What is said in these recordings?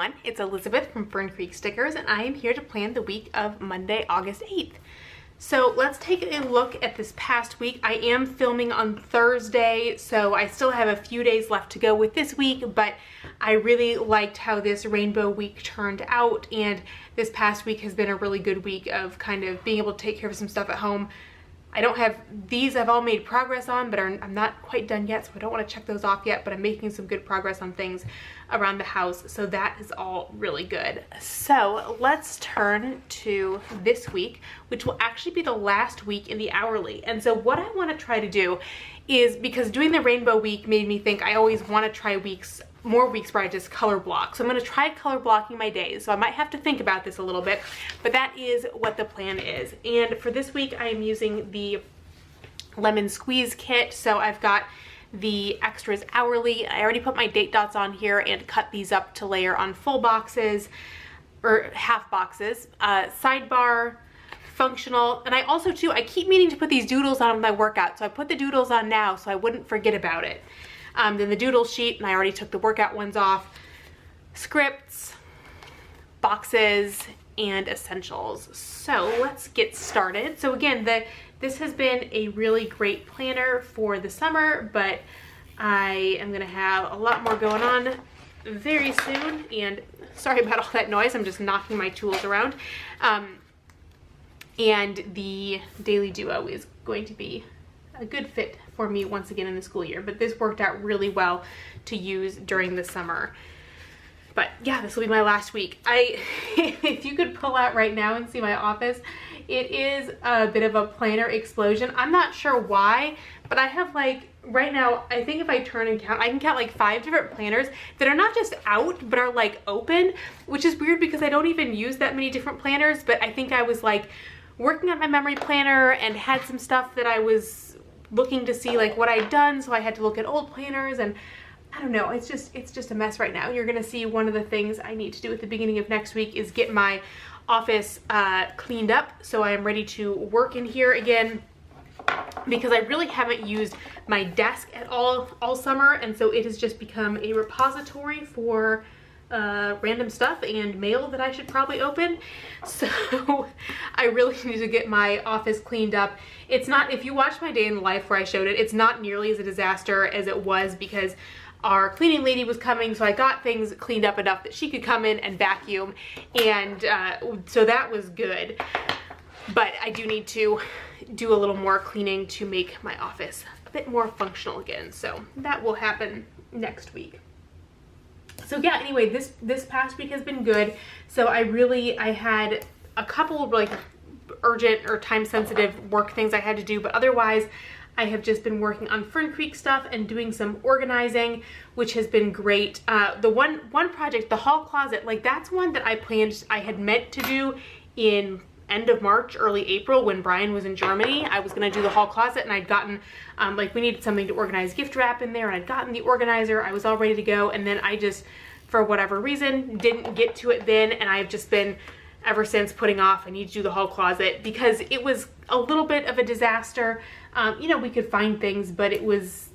everyone, it's Elizabeth from Fern Creek Stickers, and I am here to plan the week of Monday, August 8th. So let's take a look at this past week. I am filming on Thursday, so I still have a few days left to go with this week, but I really liked how this rainbow week turned out, and this past week has been a really good week of kind of being able to take care of some stuff at home. I don't have these I've all made progress on, but I'm not quite done yet, so I don't want to check those off yet, but I'm making some good progress on things around the house, so that is all really good. So let's turn to this week, which will actually be the last week in the hourly. And so what I want to try to do is, because doing the rainbow week made me think I always want to try more weeks where I just color block. So I'm going to try color blocking my days. So I might have to think about this a little bit, but that is what the plan is. And for this week, I am using the lemon squeeze kit. So I've got the extras hourly. I already put my date dots on here and cut these up to layer on full boxes or half boxes. Sidebar, functional, and I also too, I keep meaning to put these doodles on with my workout. So I put the doodles on now so I wouldn't forget about it. Then the doodle sheet, and I already took the workout ones off, scripts, boxes, and essentials. So let's get started. So again, this has been a really great planner for the summer, but I am gonna have a lot more going on very soon, and sorry about all that noise, I'm just knocking my tools around. And the Daily Duo is going to be a good fit for me once again in the school year, but this worked out really well to use during the summer. But yeah, this will be my last week. If you could pull out right now and see my office, it is a bit of a planner explosion. I'm not sure why, but I have like, right now, I think if I turn and count, I can count like 5 different planners that are not just out, but are like open, which is weird because I don't even use that many different planners, but I think I was like working on my memory planner and had some stuff that I was looking to see like what I'd done, so I had to look at old planners, and I don't know, it's just a mess right now. You're gonna see one of the things I need to do at the beginning of next week is get my office cleaned up so I am ready to work in here again, because I really haven't used my desk at all summer, and so it has just become a repository for random stuff and mail that I should probably open. So I really need to get my office cleaned up. It's not, if you watch my day in the life where I showed it, it's not nearly as a disaster as it was because our cleaning lady was coming, so I got things cleaned up enough that she could come in and vacuum, and so that was good. But I do need to do a little more cleaning to make my office a bit more functional again, so that will happen next week. So yeah, anyway, this past week has been good. So I had a couple of like urgent or time sensitive work things I had to do, but otherwise I have just been working on Fern Creek stuff and doing some organizing, which has been great. The one project, the hall closet, like that's one that I had meant to do in end of March, early April when Brian was in Germany. I was gonna do the hall closet, and I'd gotten, like we needed something to organize gift wrap in there, and I'd gotten the organizer, I was all ready to go, and then I just, for whatever reason, didn't get to it then, and I've just been, ever since, putting off, I need to do the hall closet, because it was a little bit of a disaster. You know, we could find things, but it was,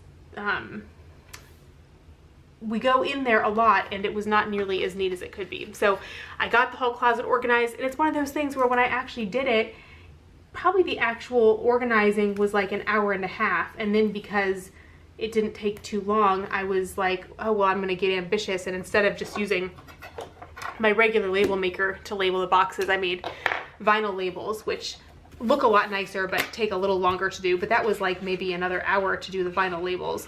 we go in there a lot and it was not nearly as neat as it could be. So I got the whole closet organized, and it's one of those things where when I actually did it, probably the actual organizing was like an hour and a half, and then because it didn't take too long, I was like, oh well, I'm gonna get ambitious, and instead of just using my regular label maker to label the boxes, I made vinyl labels, which look a lot nicer but take a little longer to do, but that was like maybe another hour to do the vinyl labels.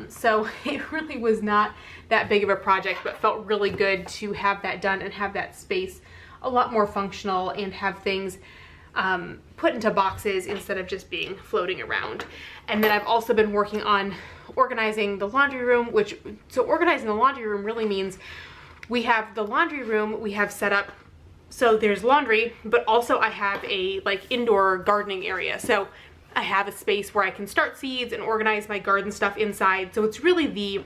So it really was not that big of a project, but felt really good to have that done and have that space a lot more functional and have things put into boxes instead of just being floating around. And then I've also been working on organizing the laundry room, so organizing the laundry room really means we have the laundry room we have set up. So there's laundry, but also I have a like indoor gardening area. So I have a space where I can start seeds and organize my garden stuff inside. So it's really the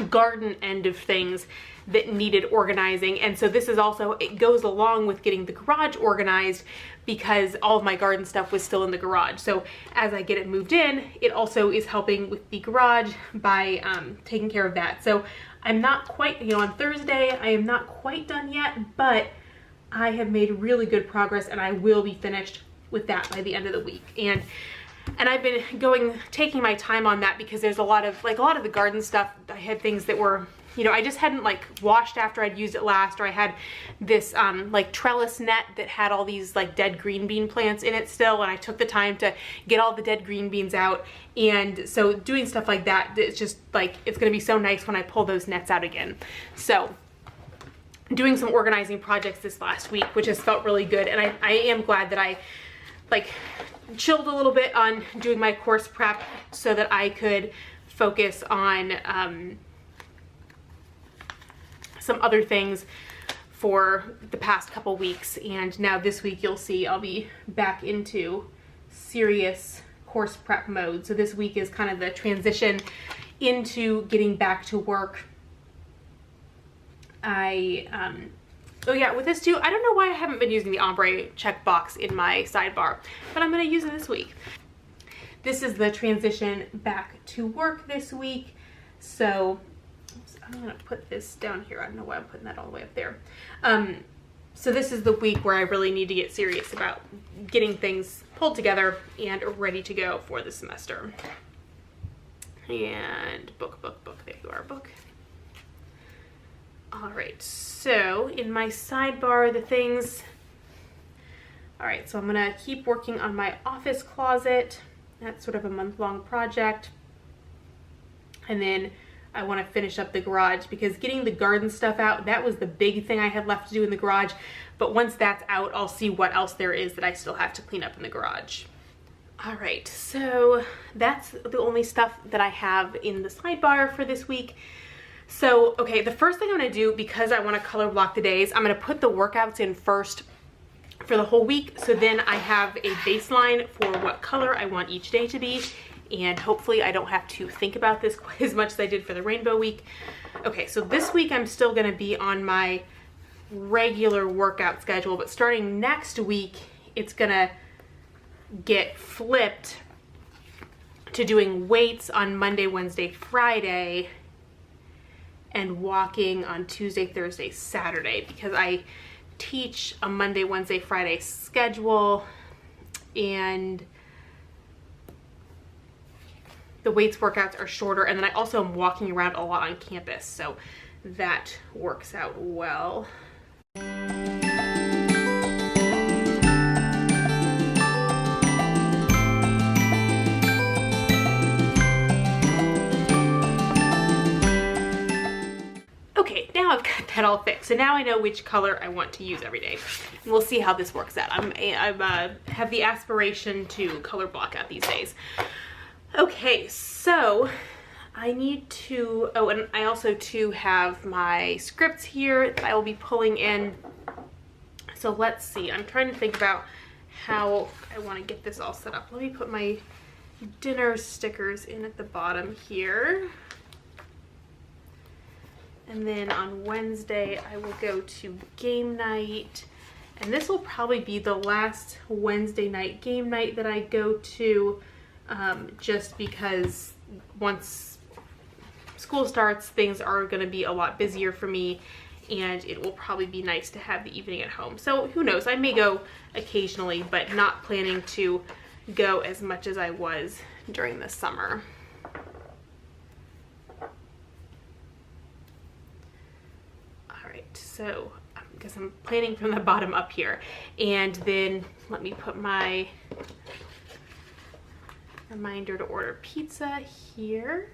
garden end of things that needed organizing. And so this is also, it goes along with getting the garage organized because all of my garden stuff was still in the garage. So as I get it moved in, it also is helping with the garage by taking care of that. So I'm not quite, you know, on Thursday, I am not quite done yet, but I have made really good progress and I will be finished with that by the end of the week. And I've been taking my time on that because there's a lot of the garden stuff. I had things that were, you know, I just hadn't like washed after I'd used it last, or I had this like trellis net that had all these like dead green bean plants in it still, and I took the time to get all the dead green beans out. And so doing stuff like that, it's just like, it's gonna be so nice when I pull those nets out again. So doing some organizing projects this last week, which has felt really good. And I am glad that I like chilled a little bit on doing my course prep so that I could focus on some other things for the past couple weeks. And now this week you'll see I'll be back into serious course prep mode. So this week is kind of the transition into getting back to work. Oh yeah, with this too, I don't know why I haven't been using the ombre checkbox in my sidebar, but I'm gonna use it this week. This is the transition back to work this week. So I'm gonna put this down here. I don't know why I'm putting that all the way up there. So this is the week where I really need to get serious about getting things pulled together and ready to go for the semester. And book, there you are, book. All right, so in my sidebar, the things, all right, so I'm gonna keep working on my office closet. That's sort of a month-long project. And then I wanna finish up the garage because getting the garden stuff out, that was the big thing I had left to do in the garage. But once that's out, I'll see what else there is that I still have to clean up in the garage. All right, so that's the only stuff that I have in the sidebar for this week. So, okay, the first thing I'm gonna do, because I wanna color block the days, I'm gonna put the workouts in first for the whole week. So then I have a baseline for what color I want each day to be. And hopefully I don't have to think about this quite as much as I did for the rainbow week. Okay, so this week I'm still gonna be on my regular workout schedule, but starting next week, it's gonna get flipped to doing weights on Monday, Wednesday, Friday, and walking on Tuesday, Thursday, Saturday, because I teach a Monday, Wednesday, Friday schedule, and the weights workouts are shorter, and then I also am walking around a lot on campus, so that works out well. Okay, now I've got that all fixed. So now I know which color I want to use every day. And we'll see how this works out. I have the aspiration to color block out these days. Okay, so I need to, oh, and I also too have my scripts here that I will be pulling in. So let's see, I'm trying to think about how I want to get this all set up. Let me put my dinner stickers in at the bottom here. And then on Wednesday, I will go to game night. And this will probably be the last Wednesday night game night that I go to, just because once school starts, things are going to be a lot busier for me, and it will probably be nice to have the evening at home. So who knows, I may go occasionally, but not planning to go as much as I was during the summer. So, because I'm planning from the bottom up here. And then let me put my reminder to order pizza here.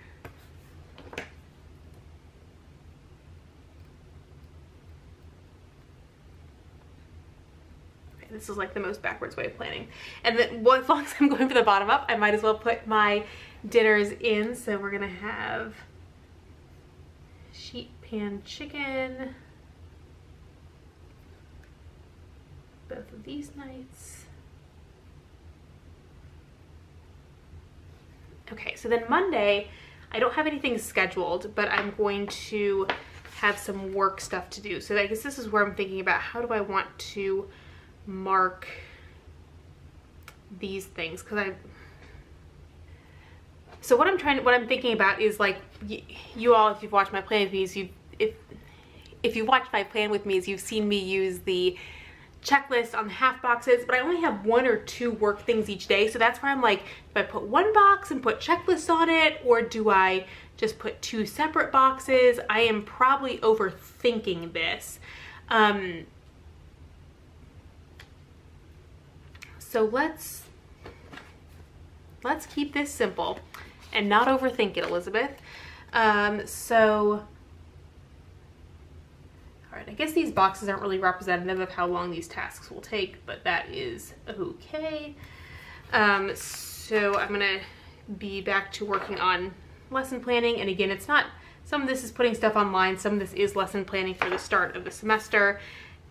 Okay, this is like the most backwards way of planning. And then, well, as long as I'm going for the bottom up, I might as well put my dinners in. So we're gonna have sheet pan chicken both of these nights. Okay, so then Monday, I don't have anything scheduled, but I'm going to have some work stuff to do. So I guess this is where I'm thinking about how do I want to mark these things, because so what I'm thinking about is like, you all, if you've watched my plan with me, if you watched my plan with me, you've seen me use the checklist on the half boxes, but I only have 1 or 2 work things each day. So that's where I'm like, do I put 1 box and put checklists on it, or do I just put 2 separate boxes? I am probably overthinking this. So let's keep this simple and not overthink it, Elizabeth. So, all right, I guess these boxes aren't really representative of how long these tasks will take, but that is okay. So I'm gonna be back to working on lesson planning. And again, it's not, some of this is putting stuff online, some of this is lesson planning for the start of the semester.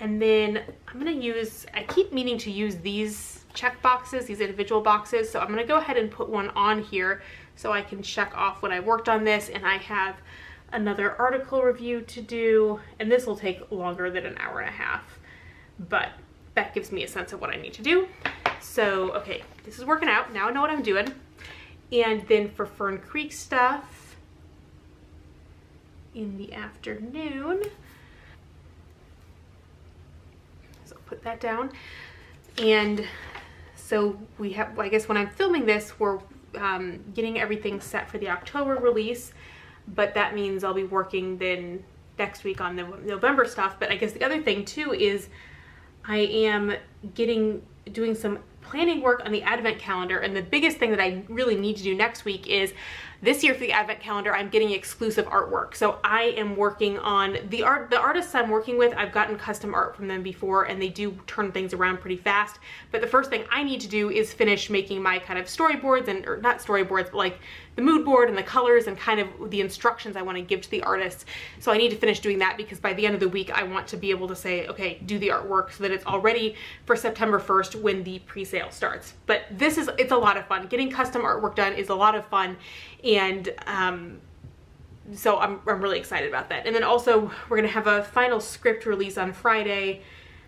And then I'm gonna use, I keep meaning to use these check boxes, these individual boxes. So I'm gonna go ahead and put one on here so I can check off when I worked on this, and I have another article review to do, and this will take longer than an hour and a half, but that gives me a sense of what I need to do. So, okay, this is working out. Now I know what I'm doing. And then for Fern Creek stuff in the afternoon, so I'll put that down. And so we have, I guess when I'm filming this, we're getting everything set for the October release, but that means I'll be working then next week on the November stuff. But I guess the other thing too is I am doing some planning work on the advent calendar, and the biggest thing that I really need to do next week is this year for the advent calendar, I'm getting exclusive artwork. So I am working on the artists I'm working with. I've gotten custom art from them before, and they do turn things around pretty fast. But the first thing I need to do is finish making my kind of storyboards, or not storyboards, but like the mood board and the colors and kind of the instructions I want to give to the artists. So I need to finish doing that, because by the end of the week, I want to be able to say, okay, do the artwork so that it's all ready for September 1st when the pre-sale starts. But it's a lot of fun. Getting custom artwork done is a lot of fun. And so I'm really excited about that. And then also we're gonna have a final script release on Friday,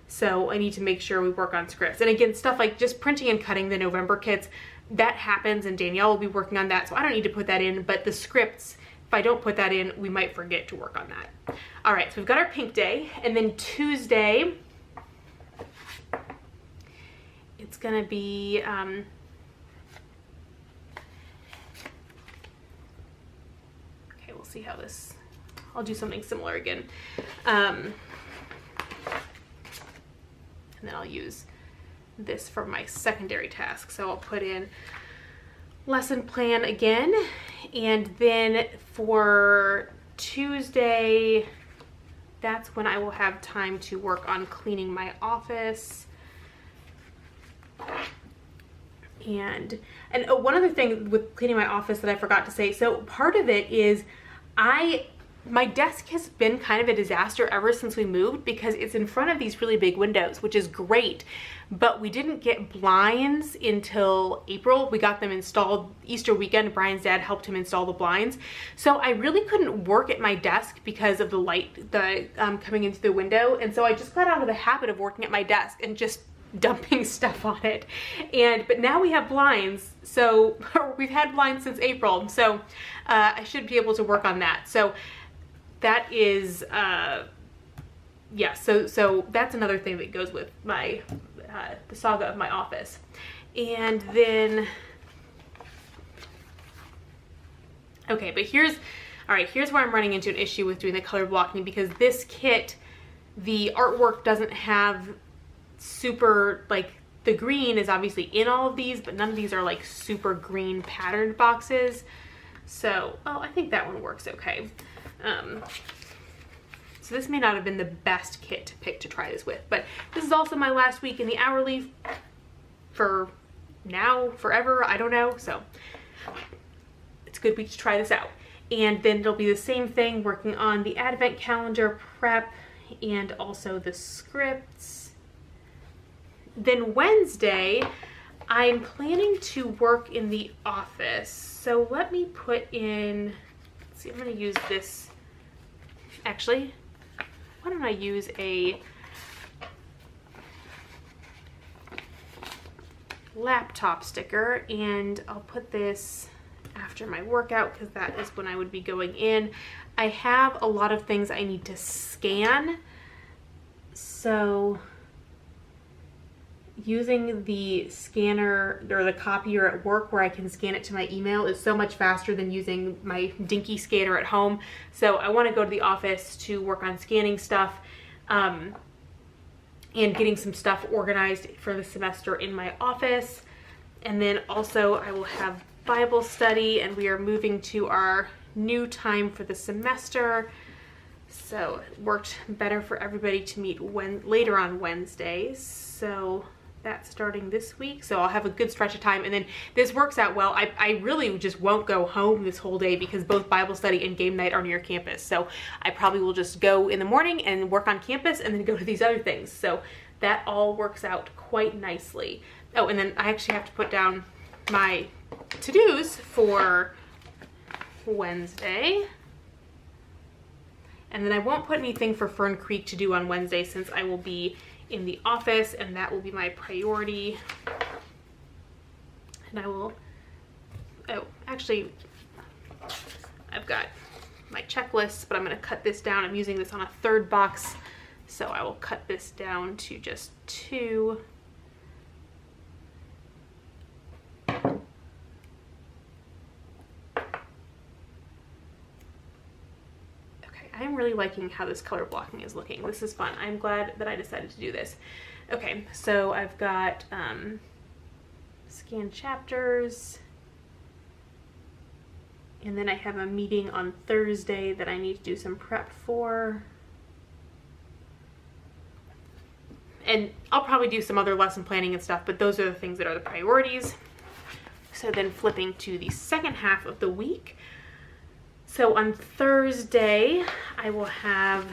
so I need to make sure we work on scripts. And again, stuff like just printing and cutting the November kits, that happens, and Danielle will be working on that, so I don't need to put that in. But the scripts, if I don't put that in, we might forget to work on that. All right, so we've got our pink day, and then Tuesday, it's gonna be see how this, I'll do something similar again. And then I'll use this for my secondary task. So I'll put in lesson plan again. And then for Tuesday, that's when I will have time to work on cleaning my office. And one other thing with cleaning my office that I forgot to say, so part of it is my desk has been kind of a disaster ever since we moved, because it's in front of these really big windows, which is great, but we didn't get blinds until April. We got them installed Easter weekend. Brian's dad helped him install the blinds. So I really couldn't work at my desk because of the light coming into the window. And so I just got out of the habit of working at my desk and just dumping stuff on it. But now we have blinds, so we've had blinds since April, so I should be able to work on that. So that is yeah, so that's another thing that goes with my the saga of my office. And then okay, but here's where I'm running into an issue with doing the color blocking, because this kit, the artwork doesn't have super, like, the green is obviously in all of these, but none of these are like super green patterned boxes. So, oh, I think that one works okay. So this may not have been the best kit to pick to try this with, but this is also my last week in the hourly for now, forever, I don't know. So it's a good week to try this out. And then it'll be the same thing, working on the advent calendar prep and also the scripts. Then Wednesday, I'm planning to work in the office, so let me put in, let's see, I'm going to use this, actually, why don't I use a laptop sticker, and I'll put this after my workout because that is when I would be going in. I have a lot of things I need to scan, so using the scanner or the copier at work where I can scan it to my email is so much faster than using my dinky scanner at home. So I want to go to the office to work on scanning stuff and getting some stuff organized for the semester in my office. And then also I will have Bible study, and we are moving to our new time for the semester. So it worked better for everybody to meet later on Wednesdays. So that's starting this week. So I'll have a good stretch of time, and then this works out well. I really just won't go home this whole day because both Bible study and game night are near campus. So I probably will just go in the morning and work on campus and then go to these other things. So that all works out quite nicely. Oh, and then I actually have to put down my to-dos for Wednesday. And then I won't put anything for Fern Creek to do on Wednesday since I will be in the office, and that will be my priority. And I will, oh, actually, I've got my checklist, but I'm going to cut this down. I'm using this on a third box, so I will cut this down to just 2. I'm really liking how this color blocking is looking. This is fun. I'm glad that I decided to do this. Okay, so I've got scan chapters, and then I have a meeting on Thursday that I need to do some prep for. And I'll probably do some other lesson planning and stuff, but those are the things that are the priorities. So then flipping to the second half of the week. So on Thursday, I will have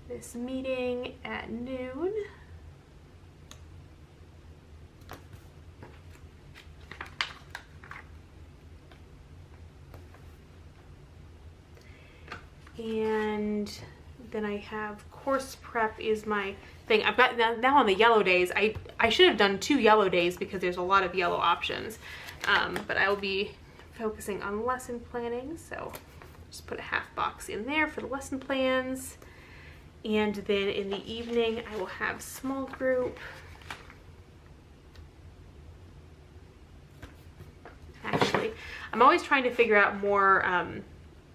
this meeting at noon. And then I have course prep is my thing. I've got now on the yellow days. I should have done 2 yellow days because there's a lot of yellow options. But I will be focusing on lesson planning, so just put a half box in there for the lesson plans. And then in the evening I will have small group. Actually, I'm always trying to figure out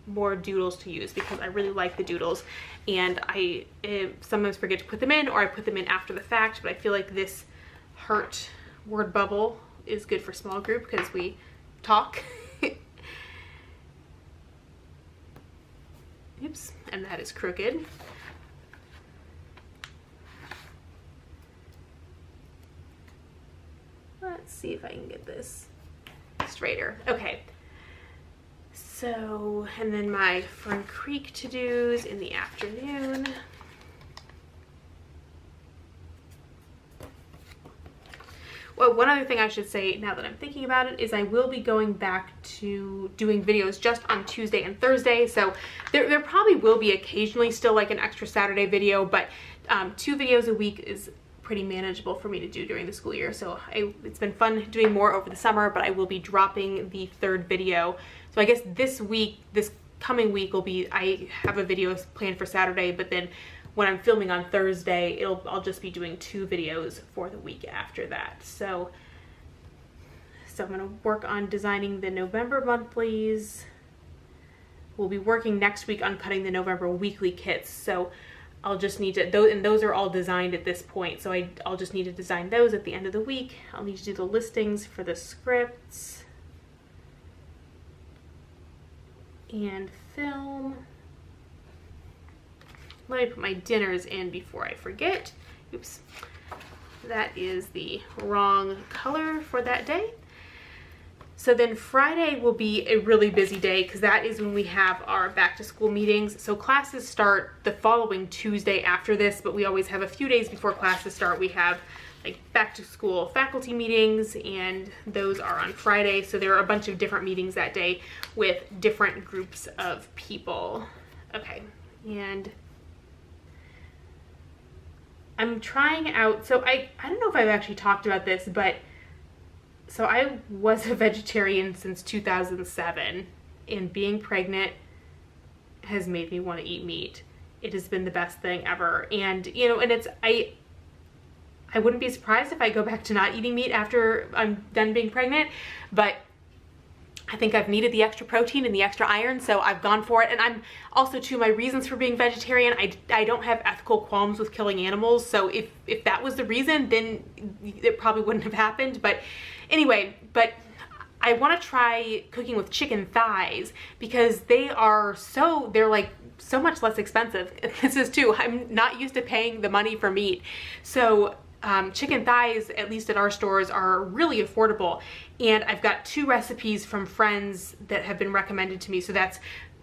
more doodles to use because I really like the doodles, and I sometimes forget to put them in, or I put them in after the fact, but I feel like this heart word bubble is good for small group because we talk. Oops, and that is crooked. Let's see if I can get this straighter. Okay. So, and then my Fern Creek to-dos in the afternoon. Well, one other thing I should say now that I'm thinking about it is I will be going back to doing videos just on Tuesday and Thursday. So there probably will be occasionally still like an extra Saturday video, but 2 videos a week is pretty manageable for me to do during the school year. So it's been fun doing more over the summer, but I will be dropping the 3rd video. So I guess this coming week will be, I have a video planned for Saturday, but then when I'm filming on Thursday, I'll just be doing 2 videos for the week after that. So I'm gonna work on designing the November monthlies. We'll be working next week on cutting the November weekly kits. So I'll just need to, those are all designed at this point. So I'll just need to design those at the end of the week. I'll need to do the listings for the scripts and film. Let me put my dinners in before I forget. Oops, that is the wrong color for that day. So then Friday will be a really busy day because that is when we have our back to school meetings. So classes start the following Tuesday after this, but we always have a few days before classes start. We have like back to school faculty meetings, and those are on Friday. So there are a bunch of different meetings that day with different groups of people. Okay, and I'm trying out, so I don't know if I've actually talked about this, but so I was a vegetarian since 2007, and being pregnant has made me want to eat meat. It has been the best thing ever. And, you know, and it's, I wouldn't be surprised if I go back to not eating meat after I'm done being pregnant, but I think I've needed the extra protein and the extra iron, so I've gone for it. And I'm also, too, my reasons for being vegetarian, I don't have ethical qualms with killing animals, so if that was the reason, then it probably wouldn't have happened. But anyway, but I want to try cooking with chicken thighs because they're like so much less expensive. This is too, I'm not used to paying the money for meat. So chicken thighs, at least at our stores, are really affordable. And I've got 2 recipes from friends that have been recommended to me. So that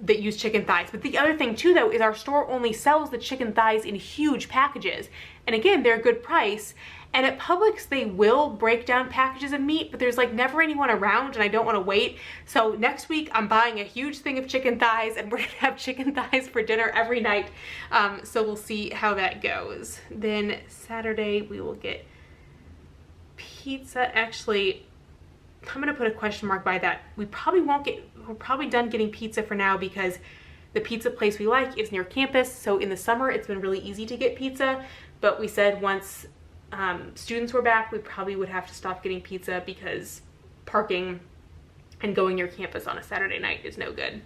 use chicken thighs. But the other thing too, though, is our store only sells the chicken thighs in huge packages. And again, they're a good price. And at Publix, they will break down packages of meat, but there's like never anyone around and I don't want to wait. So next week I'm buying a huge thing of chicken thighs and we're gonna have chicken thighs for dinner every night. So we'll see how that goes. Then Saturday we will get pizza. Actually, I'm gonna put a question mark by that. We're probably done getting pizza for now because the pizza place we like is near campus. So in the summer, it's been really easy to get pizza, but we said once students were back, we probably would have to stop getting pizza because parking and going near campus on a Saturday night is no good.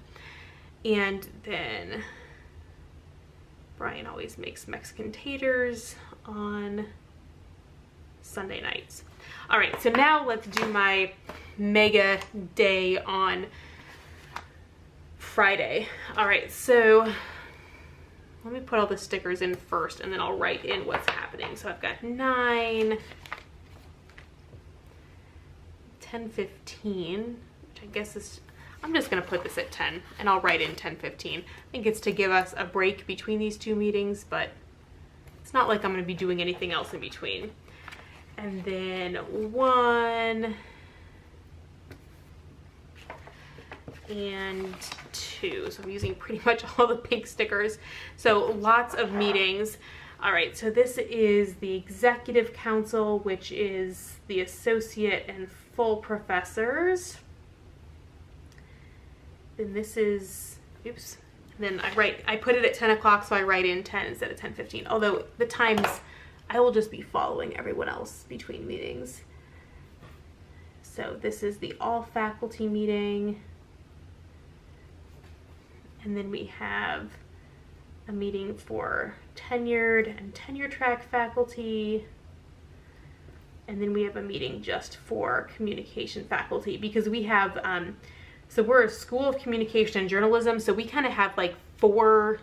And then Brian always makes Mexican taters on Sunday nights. All right, so now let's do my mega day on Friday. All right, so let me put all the stickers in first and then I'll write in what's happening. So I've got 9, 10:15, which I guess is, I'm just gonna put this at 10 and I'll write in 10:15. I think it's to give us a break between these 2 meetings, but it's not like I'm gonna be doing anything else in between. And then 1 and 2. So I'm using pretty much all the pink stickers. So lots of meetings. All right, so this is the executive council, which is the associate and full professors. Then this is, oops. Then I put it at 10 o'clock, so I write in 10 instead of 10:15. Although the times, I will just be following everyone else between meetings. So this is the all faculty meeting. And then we have a meeting for tenured and tenure track faculty. And then we have a meeting just for communication faculty because we have, so we're a school of communication and journalism. So we kind of have like 4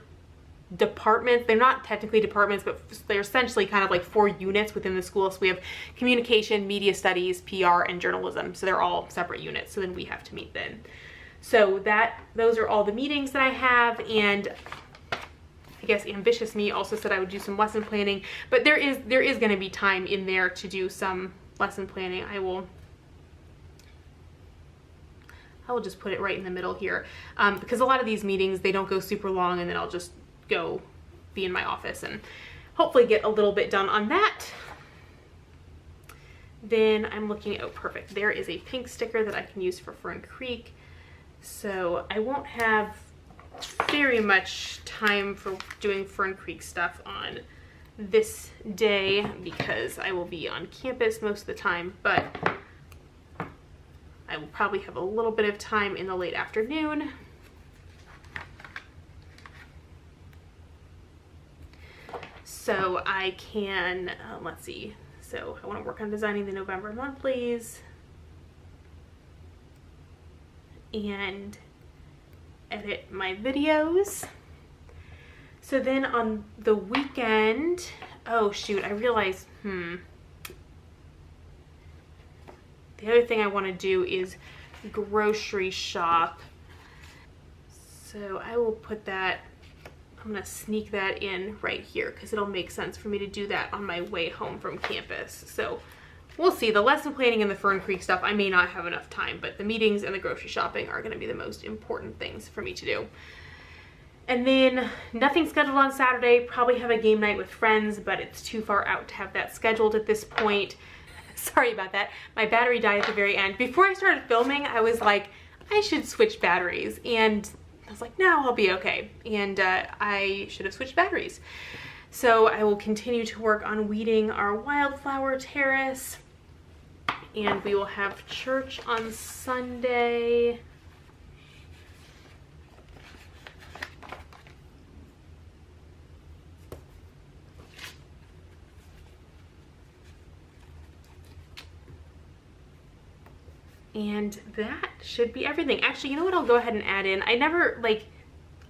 departments. They're not technically departments, but they're essentially kind of like 4 units within the school. So we have communication, media studies, PR, and journalism. So they're all separate units. So then we have to meet then. So those are all the meetings that I have, and I guess ambitious me also said I would do some lesson planning, but there is going to be time in there to do some lesson planning. I will just put it right in the middle here because a lot of these meetings, they don't go super long, and then I'll just go be in my office and hopefully get a little bit done on that. Then I'm looking at, oh perfect, there is a pink sticker that I can use for Fern Creek. So I won't have very much time for doing Fern Creek stuff on this day because I will be on campus most of the time, but I will probably have a little bit of time in the late afternoon. So I can, let's see, so I want to work on designing the November monthlies and edit my videos. So then on the weekend, oh shoot, I realized, the other thing I want to do is grocery shop. So I will put that, I'm gonna sneak that in right here because it'll make sense for me to do that on my way home from campus. So we'll see. The lesson planning and the Fern Creek stuff, I may not have enough time, but the meetings and the grocery shopping are gonna be the most important things for me to do. And then nothing scheduled on Saturday, probably have a game night with friends, but it's too far out to have that scheduled at this point. Sorry about that. My battery died at the very end. Before I started filming, I was like, I should switch batteries. And I was like, no, I'll be okay. And I should have switched batteries. So I will continue to work on weeding our wildflower terrace. And we will have church on Sunday. And that should be everything. Actually, you know what I'll go ahead and add in? I never, like,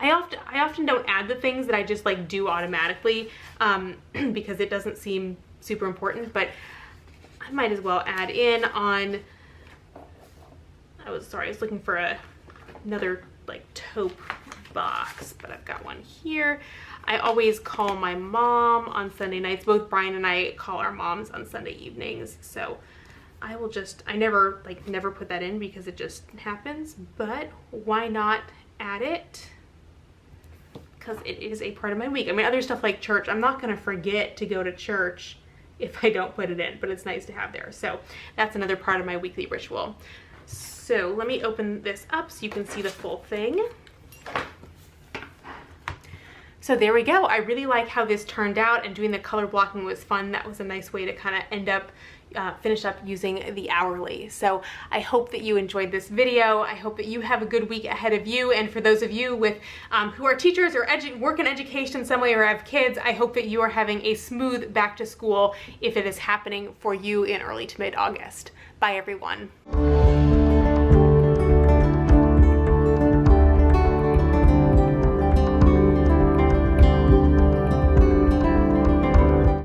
I often don't add the things that I just, like, do automatically because it doesn't seem super important, but I might as well add in on, I was looking for another, like, taupe box, but I've got one here. I always call my mom on Sunday nights. Both Brian and I call our moms on Sunday evenings, so I will just, I never put that in because it just happens, but why not add it? Because it is a part of my week. I mean, other stuff like church, I'm not gonna forget to go to church if I don't put it in, but it's nice to have there. So that's another part of my weekly ritual. So let me open this up so you can see the full thing. So there we go. I really like how this turned out, and doing the color blocking was fun. That was a nice way to kind of end up finish up using the hourly. So I hope that you enjoyed this video. I hope that you have a good week ahead of you, and for those of you with who are teachers or work in education some way or have kids, I hope that you are having a smooth back to school if it is happening for you in early to mid-August. Bye everyone.